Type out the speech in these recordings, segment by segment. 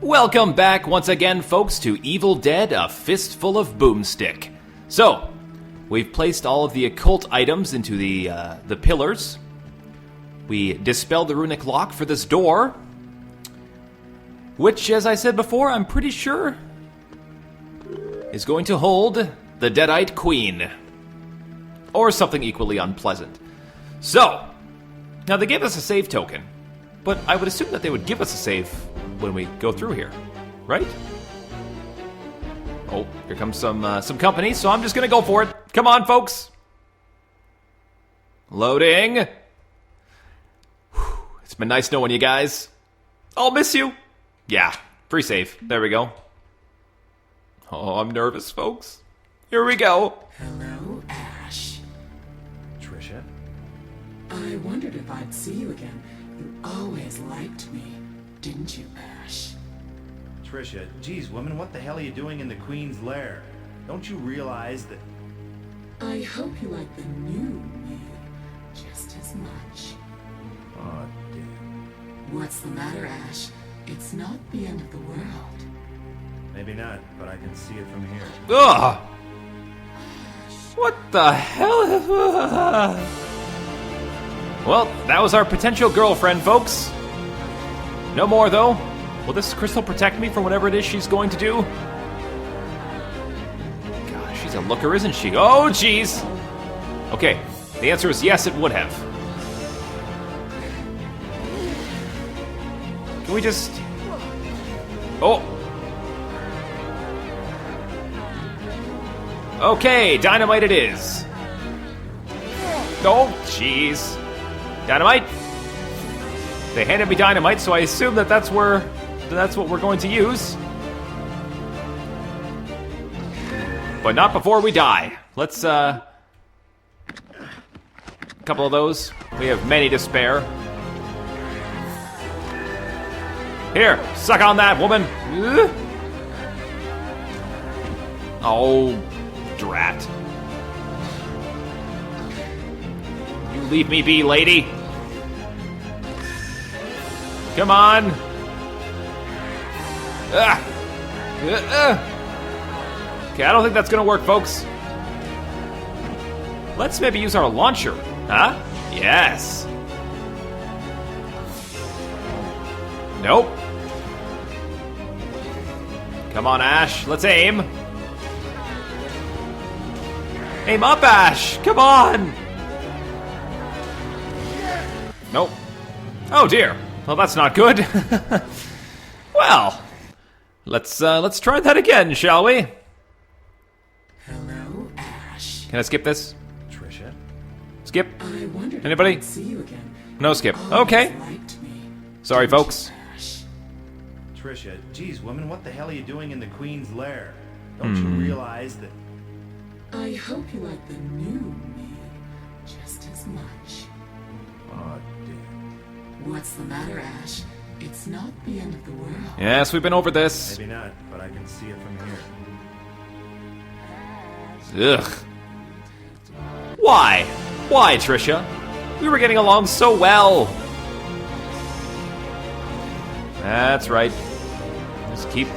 Welcome back once again, folks, to Evil Dead, a Fistful of Boomstick. So, we've placed all of the occult items into the pillars. We dispelled the runic lock for this door, which, as I said before, I'm pretty sure is going to hold the Deadite Queen. Or something equally unpleasant. So, now they gave us a save token, but I would assume that they would give us a save when we go through here, right? Oh, here comes some company, so I'm just gonna go for it. Come on, folks. Loading. Whew, it's been nice knowing you guys. I'll miss you. Yeah, free save. There we go. Oh, I'm nervous, folks. Here we go. Hello, Ash. Trisha? I wondered if I'd see you again. You always liked me, didn't you, Ash? Trisha, geez, woman, what the hell are you doing in the Queens Lair? Don't you realize that... I hope you like the new me just as much. Oh, damn. What's the matter, Ash? It's not the end of the world. Maybe not, but I can see it from here. Ugh! What the hell? Well, that was our potential girlfriend, folks. No more, though. Will this crystal protect me from whatever it is she's going to do? God, she's a looker, isn't she? Oh, jeez. Okay, the answer is yes, it would have. Can we just... Oh. Okay, dynamite it is. Oh, jeez. Dynamite. They handed me dynamite, so I assume that's what we're going to use. But not before we die. Let's, a couple of those. We have many to spare. Here, suck on that, woman. Oh, drat. You leave me be, lady. Come on. Okay, I don't think that's gonna work, folks. Let's maybe use our launcher. Huh? Yes. Nope. Come on, Ash. Let's aim. Aim up, Ash. Come on. Nope. Oh, dear. Well, that's not good. Well, let's try that again, shall we? Hello, Ash. Can I skip this? Trisha? Skip? I wondered Anybody? if I'd see you again. No skip. You always Okay. liked me, Sorry, didn't you, folks. Ash? Trisha, geez, woman, what the hell are you doing in the Queens Lair? Don't you realize that... I hope you like the new me just as much. Oh, damn. What's the matter, Ash? It's not the end of the world. Yes, we've been over this. Maybe not, but I can see it from here. Ugh. Why? Why, Trisha? We were getting along so well. That's right. Just keep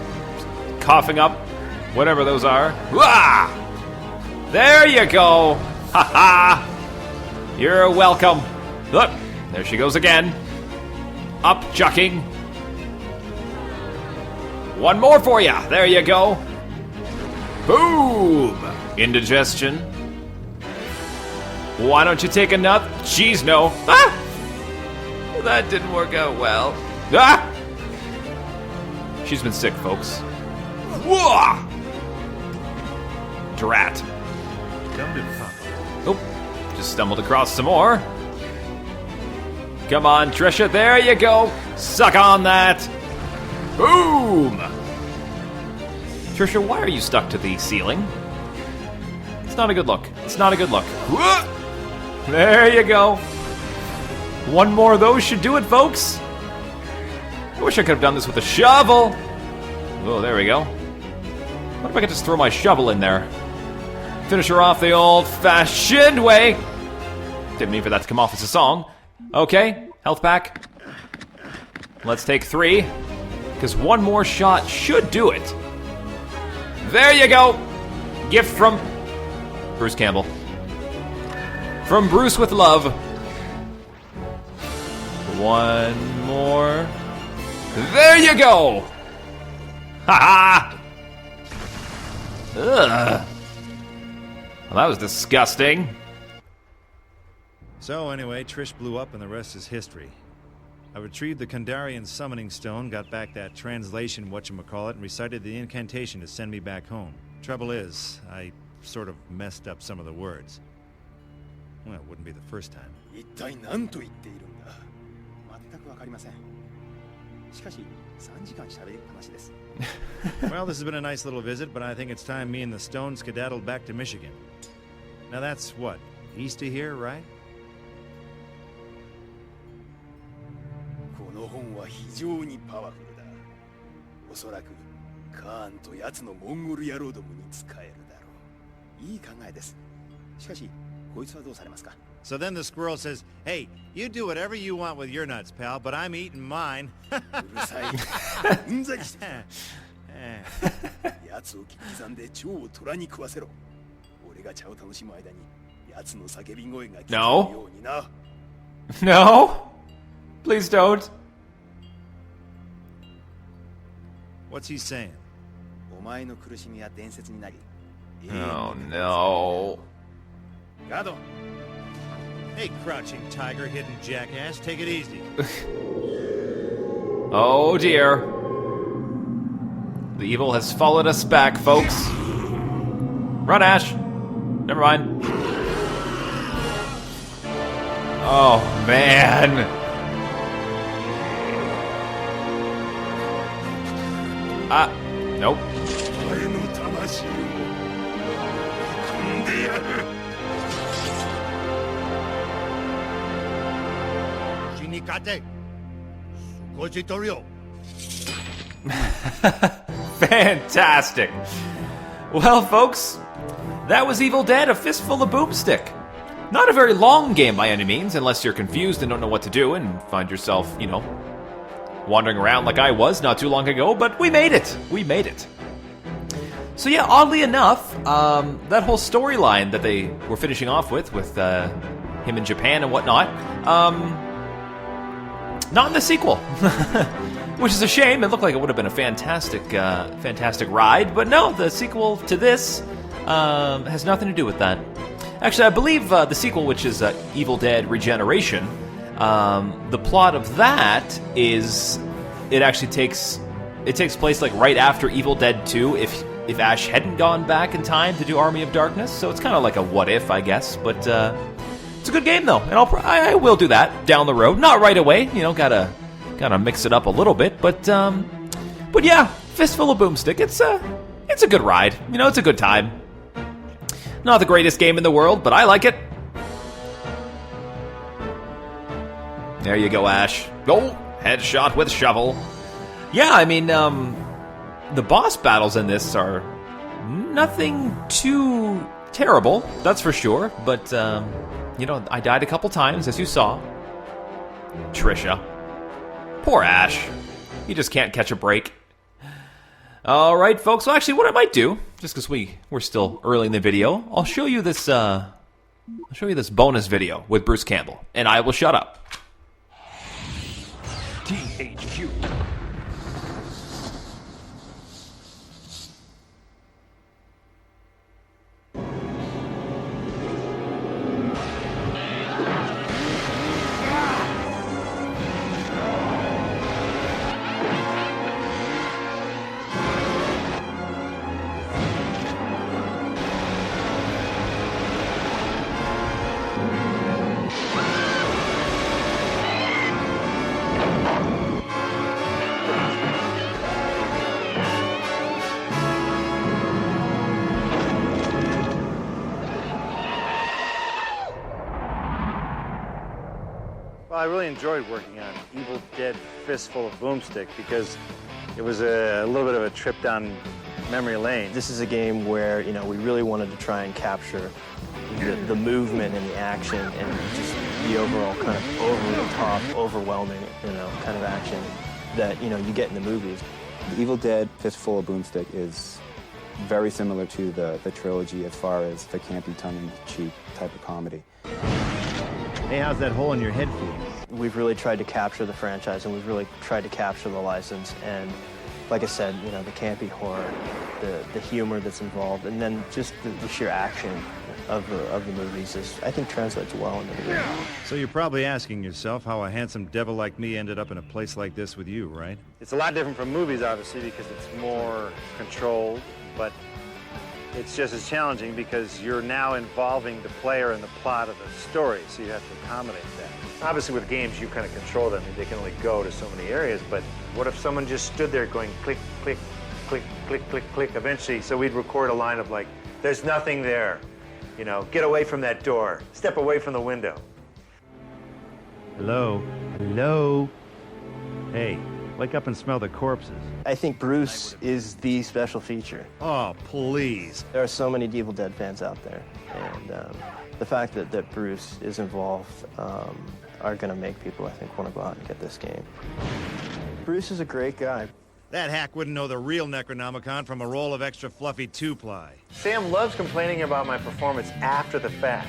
coughing up whatever those are. Wah! There you go. Ha ha. You're welcome. Look, there she goes again. Up, chucking. One more for ya. There you go. Boom. Indigestion. Why don't you take a nut? Jeez, no. Ah! That didn't work out well. Ah! She's been sick, folks. Whoa! Drat. Oh, just stumbled across some more. Come on, Trisha. There you go. Suck on that. Boom! Trisha, why are you stuck to the ceiling? It's not a good look. It's not a good look. There you go. One more of those should do it, folks. I wish I could have done this with a shovel. Oh, there we go. What if I could just throw my shovel in there? Finish her off the old-fashioned way. Didn't mean for that to come off as a song. Okay, health pack. Let's take 3. because one more shot should do it. There you go. Gift from Bruce Campbell. From Bruce with love. One more. There you go. Ha ha. Ugh. Well, that was disgusting. So anyway, Trish blew up and the rest is history. I retrieved the Kandarian summoning stone, got back that translation whatchamacallit, and recited the incantation to send me back home. Trouble is, I sort of messed up some of the words. Well, it wouldn't be the first time. 一体何と言っているんだ。全くわかりません。しかし3時間喋りっぱなしです。 Well, this has been a nice little visit, but I think it's time me and the stone skedaddled back to Michigan. Now that's what, east of here, right? この本は非常にパワフルだ。おそらくカーンと奴のモンゴル野郎どもに使えるだろう。いい考えです。しかしこいつはどうされますか? So then the squirrel says, "Hey, you do whatever you want with your nuts, pal, but I'm eating mine." うるさい。うんざりしてきた。奴を切り刻んで蝶を虎に食わせろ。俺が茶を楽しむ間に奴の叫び声が聞こえるようにな。No? Please don't. What's he saying? お前の苦しみは伝説になり。Oh no. ガード。 Hey, crouching tiger, hidden jackass, take it easy. Oh dear. The evil has followed us back, folks. Run, Ash. Never mind. Oh, man. Nope. 俺の魂を汲んでやる。 Shinikate. Sukochitorio. Fantastic. Well, folks, that was Evil Dead, A Fistful of Boomstick. Not a very long game by any means, unless you're confused and don't know what to do and find yourself, you know, wandering around like I was not too long ago, but we made it. We made it. So yeah, oddly enough, that whole storyline that they were finishing off with him in Japan and whatnot, not in the sequel. Which is a shame. It looked like it would have been a fantastic ride, but no, the sequel to this has nothing to do with that. Actually, I believe the sequel, which is Evil Dead Regeneration, the plot of that is it actually takes place like right after Evil Dead 2 if Ash hadn't gone back in time to do Army of Darkness. So it's kind of like a what if, I guess, but it's a good game though, and I will do that down the road, not right away. You know, gotta mix it up a little bit, but yeah, Fistful of Boomstick. It's a good ride. You know, it's a good time. Not the greatest game in the world, but I like it. There you go, Ash. Oh, headshot with shovel. Yeah, I mean, the boss battles in this are nothing too terrible, that's for sure. But, you know, I died a couple times, as you saw. Trisha. Poor Ash. He just can't catch a break. All right, folks. Well, actually, what I might do, just because we're still early in the video, I'll show you this. I'll show you this bonus video with Bruce Campbell, and I will shut up. THQ. Well, I really enjoyed working on Evil Dead Fistful of Boomstick because it was a little bit of a trip down memory lane. This is a game where, you know, we really wanted to try and capture the movement and the action and just the overall kind of over-the-top, overwhelming, you know, kind of action. that, you know, you get in the movies. The Evil Dead Fistful of Boomstick is very similar to the trilogy as far as the campy, tongue-in-cheek type of comedy. Hey, how's that hole in your head feel? We've really tried to capture the franchise, and we've really tried to capture the license. And like I said, you know, the campy horror, the humor that's involved, and then just the sheer action of the movies I think translates well into the movie. So you're probably asking yourself how a handsome devil like me ended up in a place like this with you, right? It's a lot different from movies, obviously, because it's more controlled, but it's just as challenging because you're now involving the player in the plot of the story, so you have to accommodate that. Obviously, with games, you kind of control them. They can only go to so many areas, but what if someone just stood there going click, click, click, click, click, click, eventually, so we'd record a line of like, there's nothing there. You know, get away from that door. Step away from the window. Hello? Hello? Hey, wake up and smell the corpses. I think Bruce is the special feature. Oh, please. There are so many Evil Dead fans out there, and the fact that Bruce is involved are going to make people, I think, want to go out and get this game. Bruce is a great guy. That hack wouldn't know the real Necronomicon from a roll of extra fluffy 2-ply. Sam loves complaining about my performance after the fact.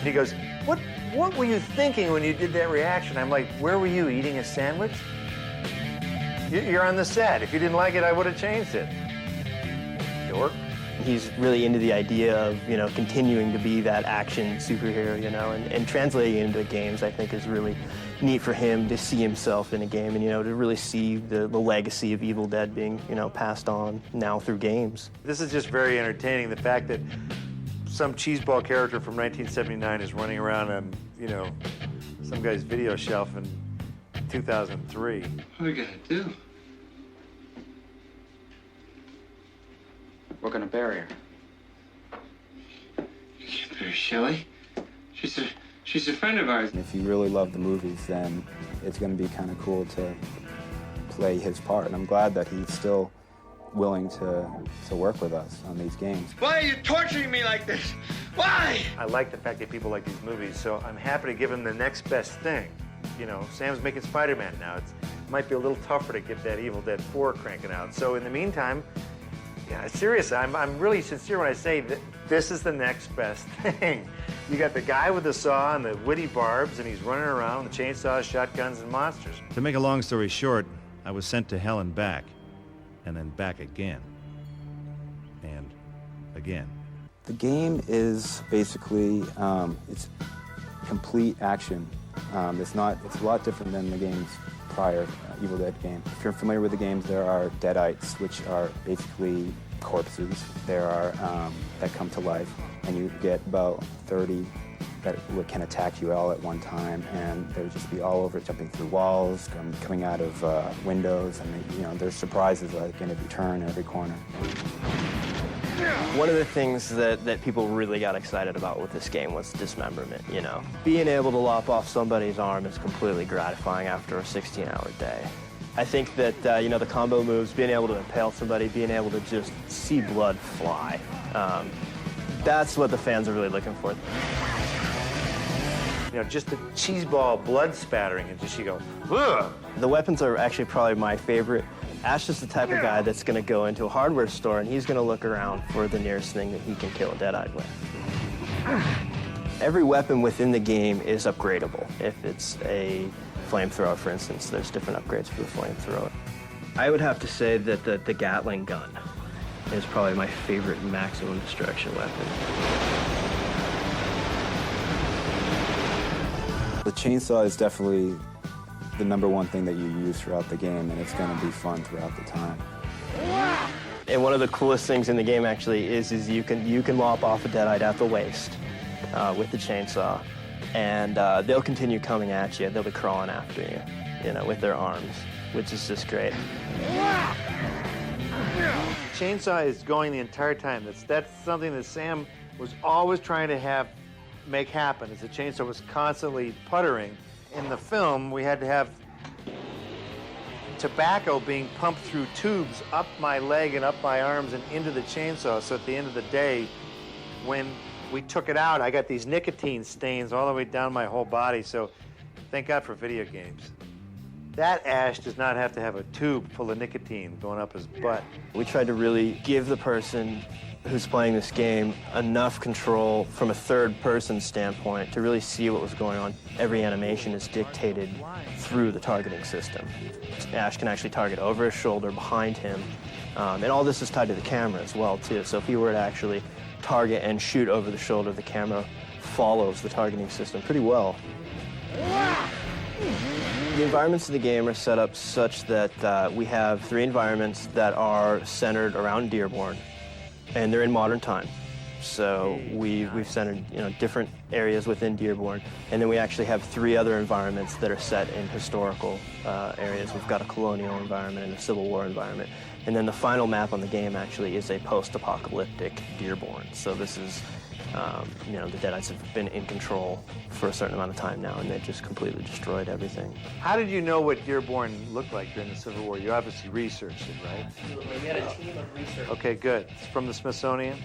He goes, what were you thinking when you did that reaction? I'm like, where were you, eating a sandwich? You're on the set. If you didn't like it, I would have changed it. Dork. He's really into the idea of, you know, continuing to be that action superhero, you know, and translating it into games, I think, is really neat for him to see himself in a game and, you know, to really see the legacy of Evil Dead being, you know, passed on now through games. This is just very entertaining, the fact that some cheeseball character from 1979 is running around on, you know, some guy's video shelf in 2003. What are we gonna do? We're gonna bury her. You can't bury Shelley. She's a friend of ours. And if you really love the movies, then it's going to be kind of cool to play his part. And I'm glad that he's still willing to work with us on these games. Why are you torturing me like this? Why? I like the fact that people like these movies, so I'm happy to give him the next best thing. You know, Sam's making Spider-Man now. It might be a little tougher to get that Evil Dead 4 cranking out. So in the meantime, yeah, seriously, I'm really sincere when I say that this is the next best thing. You got the guy with the saw and the witty barbs, and he's running around with chainsaws, shotguns, and monsters. To make a long story short, I was sent to hell and back then back again. And again. The game is basically, it's complete action. It's a lot different than the games prior, Evil Dead game. If you're familiar with the games, there are deadites, which are basically corpses. There are that come to life, and you get about 30 that can attack you all at one time, and they'll just be all over, jumping through walls, coming out of windows, and you know, there's surprises like in every turn, every corner. One of the things that people really got excited about with this game was dismemberment, you know. Being able to lop off somebody's arm is completely gratifying after a 16-hour day. I think that, you know, the combo moves, being able to impale somebody, being able to just see blood fly, that's what the fans are really looking for. You know, just the cheeseball blood spattering, and just you go, ugh! The weapons are actually probably my favorite. Ash is the type of guy that's going to go into a hardware store and he's going to look around for the nearest thing that he can kill a deadite with. Every weapon within the game is upgradable. If it's a flamethrower, for instance, there's different upgrades for the flamethrower. I would have to say that the Gatling gun is probably my favorite maximum destruction weapon. The chainsaw is definitely the #1 thing that you use throughout the game, and it's going to be fun throughout the time. And one of the coolest things in the game actually is you can lop off a deadite at the waist with the chainsaw, and they'll continue coming at you. They'll be crawling after you, you know, with their arms, which is just great. Chainsaw is going the entire time. That's something that Sam was always trying to make happen, is the chainsaw was constantly puttering. In the film, we had to have tobacco being pumped through tubes up my leg and up my arms and into the chainsaw. So at the end of the day, when we took it out, I got these nicotine stains all the way down my whole body. So thank God for video games. That Ash does not have to have a tube full of nicotine going up his butt. We tried to really give the person who's playing this game enough control from a third-person standpoint to really see what was going on. Every animation is dictated through the targeting system. Ash can actually target over his shoulder, behind him, and all this is tied to the camera as well, too. So if he were to actually target and shoot over the shoulder, the camera follows the targeting system pretty well. The environments of the game are set up such that we have 3 environments that are centered around Dearborn, and they're in modern time. So we've centered different areas within Dearborn, and then we actually have 3 other environments that are set in historical areas. We've got a colonial environment and a Civil War environment, and then the final map on the game actually is a post-apocalyptic Dearborn. So this is the Deadites have been in control for a certain amount of time now, and they've just completely destroyed everything. How did you know what Dearborn looked like during the Civil War? You obviously researched it, right? Absolutely. We had a team of researchers. Okay, good. It's from the Smithsonian?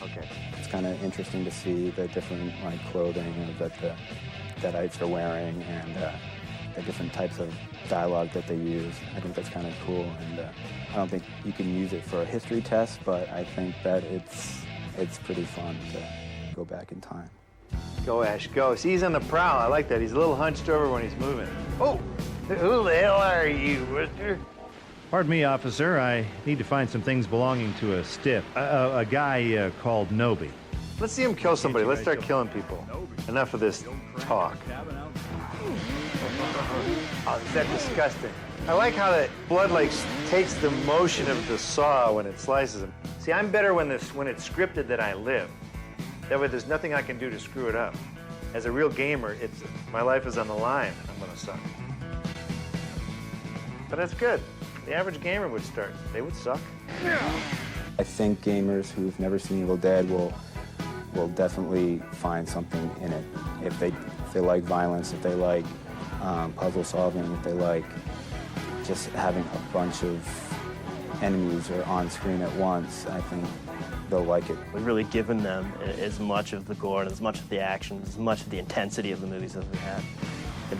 Okay. It's kind of interesting to see the different clothing that the Deadites are wearing and the different types of dialogue that they use. I think that's kind of cool, and I don't think you can use it for a history test, but I think that it's pretty fun to go back in time. Go, Ash, go. See, he's on the prowl. I like that. He's a little hunched over when he's moving. Oh, who the hell are you, mister? Pardon me, officer. I need to find some things belonging to a stiff. A guy called Nobi. Let's see him kill somebody. Let's start killing people. Enough of this talk. Oh, is that disgusting? I like how that blood takes the motion of the saw when it slices him. See, I'm better when it's scripted that I live. That way there's nothing I can do to screw it up. As a real gamer, my life is on the line. I'm gonna suck. But that's good. The average gamer would start. They would suck. I think gamers who've never seen Evil Dead will definitely find something in it. If they like violence, if they like puzzle solving, if they like just having a bunch of enemies or on screen at once, I think they'll like it. We've really given them as much of the gore and as much of the action, as much of the intensity of the movies as we had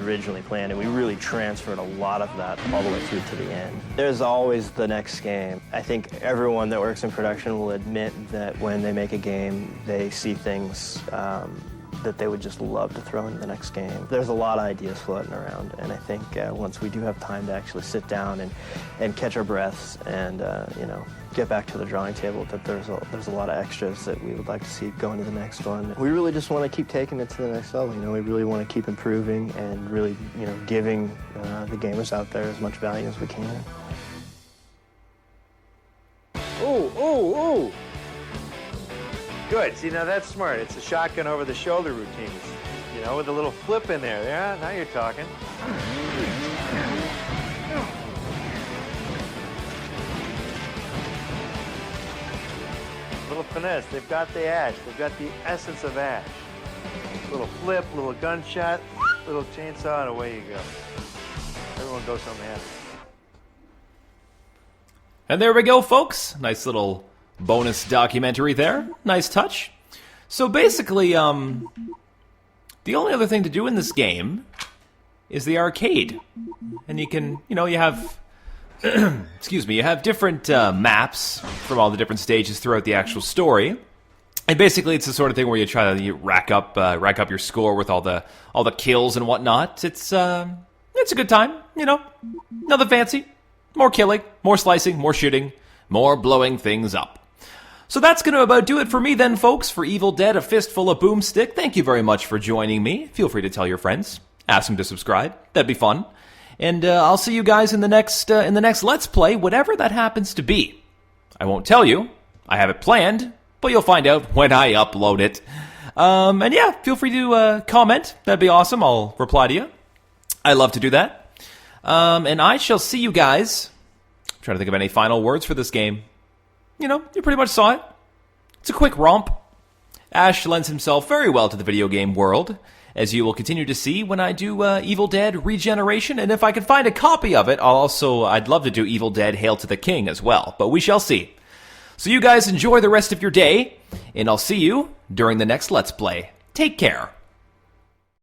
originally planned, and we really transferred a lot of that all the way through to the end. There's always the next game. I think everyone that works in production will admit that when they make a game, they see things that they would just love to throw into the next game. There's a lot of ideas floating around, and I think once we do have time to actually sit down and catch our breaths and get back to the drawing table, that there's a lot of extras that we would like to see go into the next one. We really just want to keep taking it to the next level. We really want to keep improving and really giving the gamers out there as much value as we can. Oh! Good. See, now that's smart. It's a shotgun over the shoulder routine. With a little flip in there. Yeah, now you're talking. Little finesse. They've got the Ash. They've got the essence of Ash. Little flip, little gunshot, little chainsaw, and away you go. Everyone goes home happy. And there we go, folks. Nice little bonus documentary there. Nice touch. So basically, the only other thing to do in this game is the arcade. And you can, you have, excuse me, you have different maps from all the different stages throughout the actual story. And basically, it's the sort of thing where you try to rack up your score with all the kills and whatnot. It's a good time, Nothing fancy. More killing, more slicing, more shooting, more blowing things up. So that's going to about do it for me then, folks, for Evil Dead, A Fistful of Boomstick. Thank you very much for joining me. Feel free to tell your friends. Ask them to subscribe. That'd be fun. And I'll see you guys in the next Let's Play, whatever that happens to be. I won't tell you. I have it planned, but you'll find out when I upload it. And yeah, feel free to comment. That'd be awesome. I'll reply to you. I love to do that. And I shall see you guys. I'm trying to think of any final words for this game. You pretty much saw it. It's a quick romp. Ash lends himself very well to the video game world, as you will continue to see when I do Evil Dead Regeneration, and if I can find a copy of it, I'd love to do Evil Dead Hail to the King as well, but we shall see. So you guys enjoy the rest of your day, and I'll see you during the next Let's Play. Take care.